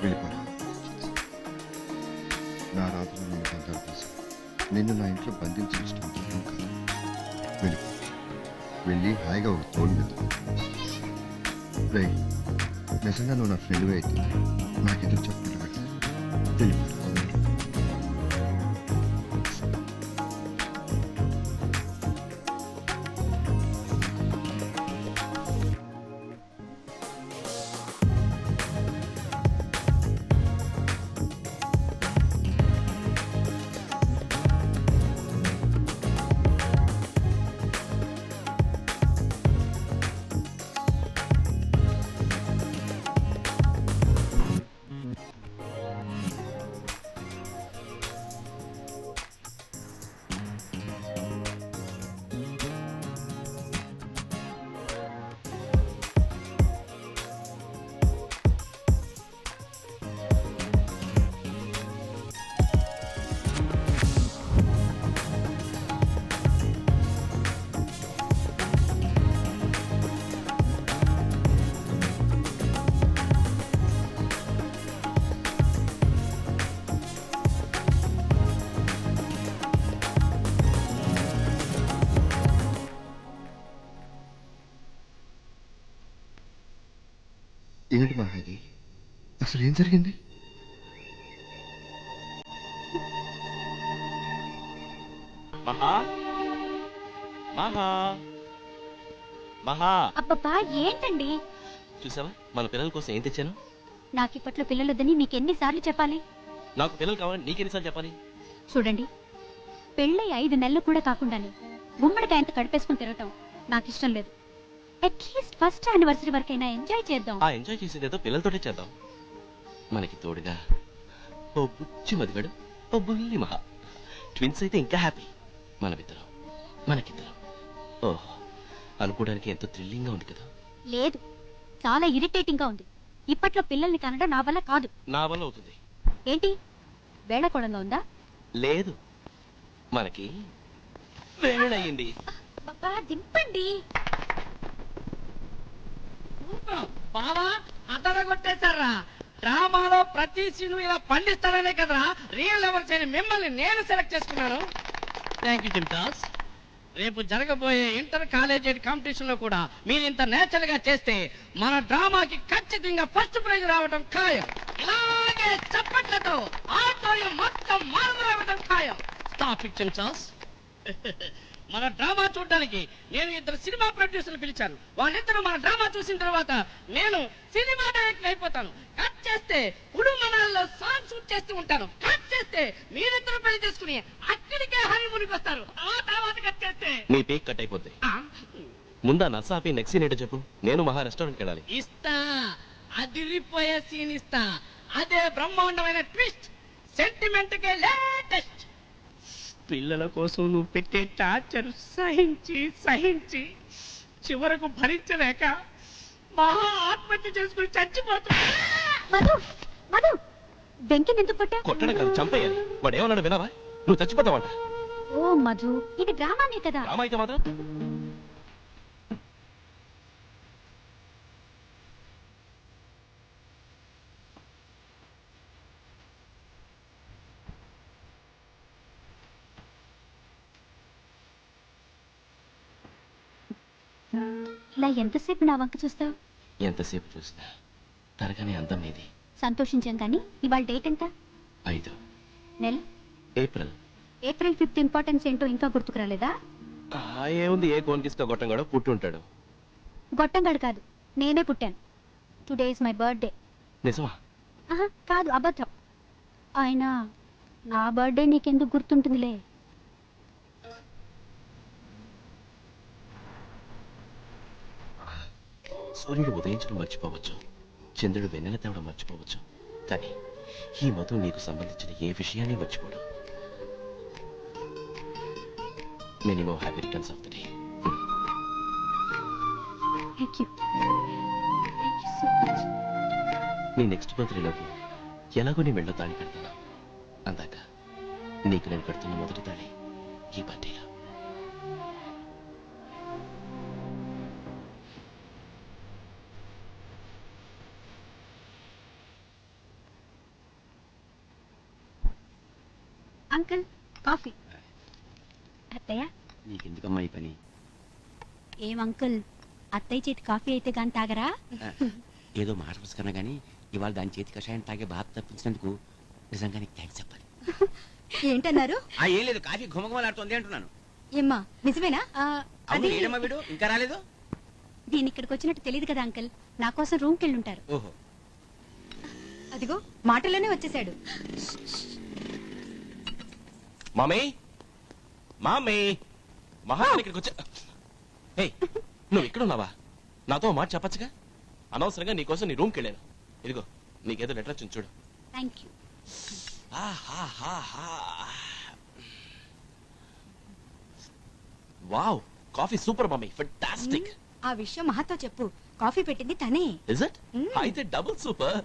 వెళ్ళిపోరా. నా రాత్రులు నేను బంగారు తీసి నిన్ను నా ఇంట్లో బంధించడం కాదు. వెళ్ళిపో. వెళ్ళి హాయిగా ఒక తోడు వెతుకు. రేయ్, నిజంగా నువ్వు నా ఫ్రెండ్ అయితే నాకు ఎదురు చెప్పకుండా వెళ్ళిపో. ఏంటి మహా ఇది? అసలు ఏం జరిగింది? మహా మహా మహా అబ్బబ్బా ఏంటండి? చూసావా మన పిల్లల కోసం ఏం తెచ్చాను? నాకు ఇప్పట్లో పిల్లలొద్దని మీకు ఎన్నిసార్లు చెప్పాలి? నాకు పిల్లలు కావాలని నీకెన్నిసార్లు చెప్పాలి? చూడండి, పెళ్ళై 5 నెలలు కూడా కాకుండానే గుమ్మడికాయంత కడిపేసుకుని తిరగటం నాకు ఇష్టం లేదు. అట్లీస్ట్ ఫస్ట్ యానివర్సరీ వరకైనా ఎంజాయ్ చేద్దాం. ఆ ఎంజాయ్ చేసేదేదో పిల్లలతోటే చేద్దాం. మనకి తోడుగా ఓ బుచ్చి మదిగాడు, ఓ బుల్లి మహా. ట్విన్స్ అయితే ఇంకా హ్యాపీ. మనకిద్దరం ఓహ్, అనుకోవడానికి ఎంతో థ్రిల్లింగ్ గా ఉంది కదా. లేదు, చాలా ఇరిటేటింగ్ గా ఉంది. ఇప్పట్లో పిల్లల్ని కనడం నా వల్ల కాదు. నా వల్ల అవుతుంది. ఏంటి వేళకోళంగా ఉందా? లేదు, మనకి వేళయింది. అబ్బబ్బా, దింపండి. బావా అదరగొట్టేశారా? డ్రామాలో ప్రతి సీను ఇలా పండిస్తారనే కదా రియల్ లవర్స్ అయిన మిమ్మల్ని నేను సెలెక్ట్ చేసుకున్నాను. థ్యాంక్ యూ టిమ్టాస్. రేపు జరగబోయే ఇంటర్ కాలేజ్ కాంపిటీషన్ లో కూడా మీరు ఇంత నేచురల్ గా చేస్తే మన డ్రామాకి ఖచ్చితంగా ఫస్ట్ ప్రైజ్ రావడం ఖాయం. ఇలాగే చప్పట్లతో ఆడిటోరియం మొత్తం మారుమరావడం ఖాయం. స్టాప్ ఇట్ టిమ్టాస్. మన డ్రామా చూడడానికి నేను 2 సినిమా ప్రొడ్యూసర్లు పిలిచాను. వాళ్ళిద్దరూ మన డ్రామా చూసిన తర్వాత నేను సినిమా డైరెక్టర్ అయిపోతాను. కట్ చేస్తే కుటుంబాలలో సాంగ్ షూట్ చేస్తూ ఉంటాను. కట్ చేస్తే మీరిద్దరు పెళ్లి చేసుకుని అక్కడికే హనీమూన్కి వస్తారు. ఆ తర్వాత కట్ చేస్తే నీ పీక్ కట్ అయిపోద్ది. ముందా నసాపి నెక్స్ట్ ఏంటో చెప్పు. నేను మహా రెస్టారెంట్కి వెళ్ళాలి. ఇస్తా, అదిరిపోయే సీన్ ఇస్తా. అదే బ్రహ్మాండమైన ట్విస్ట్, సెంటిమెంట్ కే లేటెస్ట్. పిల్లల కోసం నువ్వు పెట్టే టార్చర్ సహించి సహించి చివరకు భరించలేక మహా ఆత్మహత్య చేసుకుని చచ్చిపోతున్నా. మధు, మధు, వెంకిని ఎందుకు కొట్టా? కొట్టడం కాదు, చంపేయాలి. వాడు ఏమన్నాడు వినవా? నువ్వు చచ్చిపోతావంట. ఓ మధు, ఇది డ్రామానే కదా. రామ అయితే మాత్రం ఇలా ఎంతసేపు నా వంక చూస్తావు? ఎంతసేపు చూసినా తరగని అందం ఇది. సంతోషించాం కానీ ఇవాళ డేట్ ఎంత? 5 నెల ఏప్రిల్. ఏప్రిల్ 5th ఇంపార్టెన్స్ ఏంటో ఇంకా గుర్తుకు రాలేదా? ఏముంది, ఏ కోన్కిస్కా గొట్టం కూడా పుట్టి ఉంటాడు. గొట్టంగాడు కాదు, నేనే పుట్టాను. Today is my birthday. నిజమా? కాదు, అబద్ధం. అయినా నా బర్త్డే నీకెందుకు గుర్తుంటుందిలే. సూర్యుడు ఉదయించడం మర్చిపోవచ్చు, చంద్రుడు వెన్నెల తేవడం మర్చిపోవచ్చు, కానీ ఈ మధు నీకు సంబంధించిన ఏ విషయాన్ని మర్చిపోడు. Minimum happy returns of the day. Thank you. Thank you so much. నీ నెక్స్ట్ బర్త్డేలోపు ఎలాగో నీ మెళ్ళో తాళి కడతాను. అందాక నీకు నేను కడుతున్న మొదటి తాళి ఈ బర్త్డేలో. Uncle coffee. అత్తయ్య. నీకెందుకమ్మా ఈ పని? ఏం అంకుల్, అత్తయ్య చేతి కాఫీ అయితే గాని తాగరా? ఏదో మాట పుసుకన్నా గానీ ఇవాళ దాని చేతి కషాయం తాగే బాధ తప్పించినందుకు నిజంగా నీకు థ్యాంక్స్ చెప్పాలి. ఏంటన్నారు? ఏం లేదు, కాఫీ ఘుమఘుమలాడుతోంది అంటున్నాను. ఏమ్మా నిజమేనా? అవును, ఏడమ్మా వీడు ఇంకా రాలేదు? నేను ఇక్కడికి వచ్చినట్టు తెలియదు కదా అంకుల్, నా కోసం రూమ్కి వెళ్ళి ఉంటారు. ఓహో, అదిగో మాటల్లోనే వచ్చేసాడు. మామీ మామీ మహా ఇక్కడికి వచ్చా. ఏయ్, నువ్వు ఇక్కడ ఉన్నావా? నాతో మాట చెప్పచ్చుగా. అనవసరంగా నీకోసం నీ రూమ్కి వెళ్ళాను. ఇదిగో నీకేదో లెటర్ వచ్చింది చూడు. Thank you. Wow, coffee super mummy, fantastic. ఆ విషయం మహాతో చెప్పు, కాఫీ పెట్టింది తనే. Is it? అయితే డబుల్ సూపర్.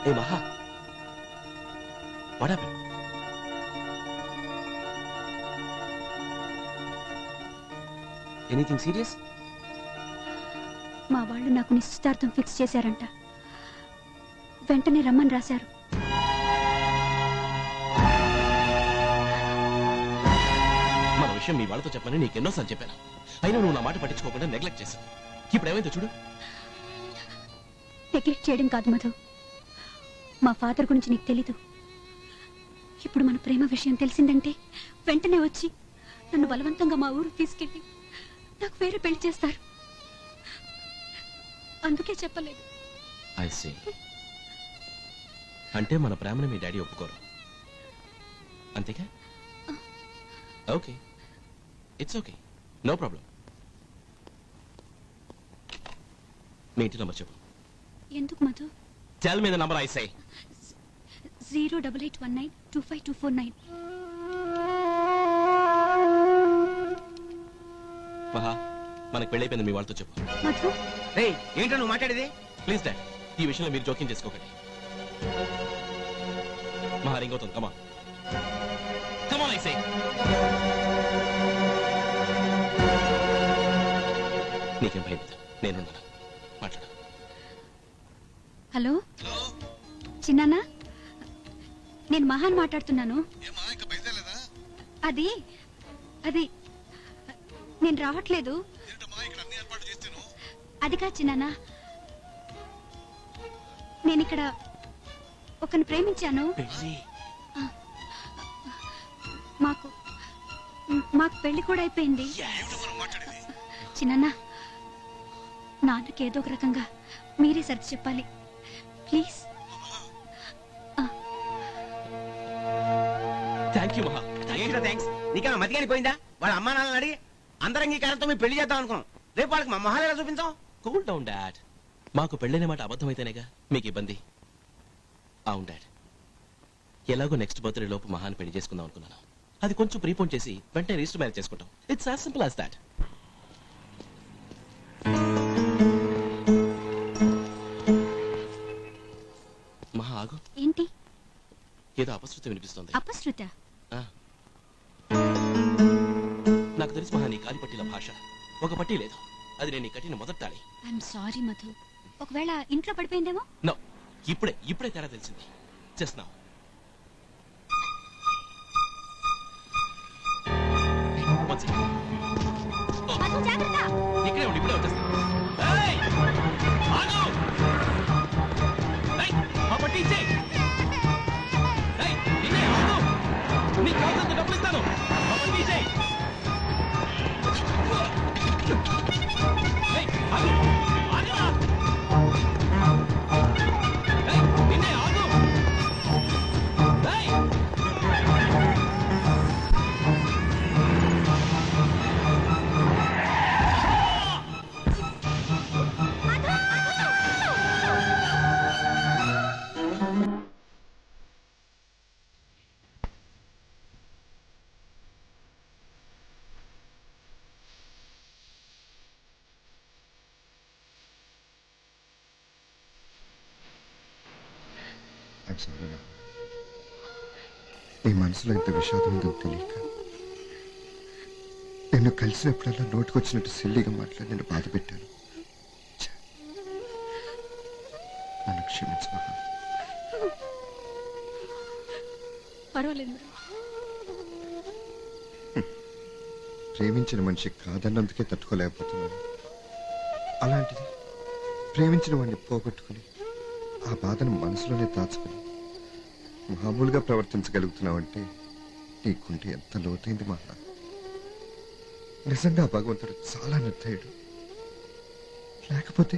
ఏ మహా, వాట్ హ్యాపెండ్? Anything serious? మా వాళ్ళు నాకు నిశ్చితార్థం ఫిక్స్ చేశారంట. వెంటనే రమ్మని రాశారు. మన విషయం మీ వాళ్ళతో చెప్పని నీకెన్నోసార్లు చెప్పాను. అయినా నువ్వు నా మాట పట్టించుకోకుండా నెగ్లెక్ట్ చేశావు. ఇప్పుడు ఏమైందో చూడు. నెగ్లెక్ట్ చేయడం కాదు మధు, మా ఫాదర్ గురించి నీకు తెలీదు. ఇప్పుడు మన ప్రేమ విషయం తెలిసిందంటే వెంటనే వచ్చి నన్ను బలవంతంగా మా ఊరు తీసుకెళ్ళి నాకు వేరే పెళ్లి చేస్తారు. అందుకే చెప్పలేదు. I see. అంటే మన ప్రేమని మీ డాడీ ఒప్పుకోరు అంతేగా? Okay, it's okay, no problem. మీ ఇంటి నంబర్ చెప్పు. ఎందుకు Madhu? Tell me the number I say. 08819252449. Maha, మనకు పెళ్ళైపోయింది మీ వాళ్ళతో చెప్పు. మధు, ఏంటో నువ్వు మాట్లాడేది? ప్లీజ్ డాడ్, ఈ విషయంలో మీరు జోక్యం చేసుకోకండి. మహా రింగ్ అవుతుంది. కమా కమాన్ ఐ సే. నీకేం భయం లేదు, నేనున్నాను. మాట్లాడు. హలో చిన్నానా, నేను మహాన్ మాట్లాడుతున్నాను. అది అది నేను రావట్లేదు. అది కాదు చిన్నానా, నేను ఇక్కడ ఒకరిని ప్రేమించాను. మాకు మాకు పెళ్లి కూడా అయిపోయింది. చిన్నానా, నాన్నకి ఏదో ఒక రకంగా మీరే సర్ది చెప్పాలి ప్లీజ్. థ్యాంక్ యూ మహా. ఏంటో థ్యాంక్స్? నీకేమో మతిగాని పోయిందా? వాళ్ళ అమ్మా నాన్నని అడిగి అందరంగీకారంతో మీ పెళ్లి చేద్దాం అనుకున్నాం. రేపు వాళ్ళకి మా మొహాలు ఎలా చూపించాం? Cool down dad. మాకు పెళ్ళైన మాట అబద్ధమైతేనేగా మీకు ఇబ్బంది. అవును డాడ్, ఎలాగో నెక్స్ట్ బర్త్డే లోపు మహాన్ పెళ్లి చేసుకుందాం అనుకున్నాను. అది కొంచెం ప్రీపోన్ చేసి వెంటనే రిజిస్టర్ మ్యారేజ్ చేసుకుంటాం. It's as simple as that. మహా ఆగు. ఏంటి? ఏదో అపశృతి వినిపిస్తుంది. అపశృత? ఆ. నాకు తెలుసు మహా, నీ కాలి పట్టీల భాష. ఒక పట్టీ లేదు, అది నేను నీ కట్టిన మొదటి తాళి. ఐఎమ్ సారీ మధు, ఒకవేళ ఇంట్లో పడిపోయిందేమో. నో, ఇప్పుడే తేడా తెలిసింది. Just now. మధు జాగ్రత్త. ఇక్కడే ఉండి ఇప్పుడే వచ్చేస్తా. ఏయ్! ఆగు! ఏయ్! ఆ పట్టీ ఇచ్చేయ్. ఏయ్, నిన్నే ఆగు! నీకు కావాల్సినంత డబ్బులు ఇస్తాను. ఆ పట్టీ ఇచ్చేయ్. ఏయ్, ఆగు! ఆగురా! ఏయ్, నిన్నే ఆగు! ఏయ్! I'm sorry రా. నీ మనసులో ఇంత విషాదం ఉందని తెలియక నిన్ను కలిసినప్పుడల్లా నోటుకొచ్చినట్టు సిల్లిగా మాట్లాడి నిన్ను బాధ పెట్టాను. ఛే, నన్ను క్షమించు మహా. పర్వాలేదు మురళి. ప్రేమించిన మనిషి కాదన్నందుకే తట్టుకోలేకపోతున్నాను. అలాంటిది ప్రేమించిన వాడిని పోగొట్టుకుని ఆ బాధను మనసులోనే దాచుకుని మామూలుగా ప్రవర్తించగలుగుతున్నావంటే నీకుంటే ఎంత లోతైంది మహా. నిజంగా భగవంతుడు చాలా నిర్దయుడు. లేకపోతే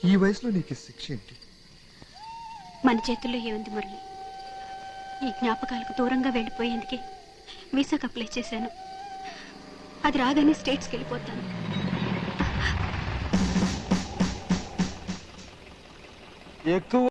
ఈ వయసులో నీకు ఈ శిక్ష ఏంటి? మన చేతుల్లో ఏముంది మురళి? ఈ జ్ఞాపకాలకు దూరంగా వెళ్ళిపోయేందుకే వీసాకు అప్లై చేశాను. అది రాగానే స్టేట్స్కి వెళ్ళిపోతాను. ఎక్కువ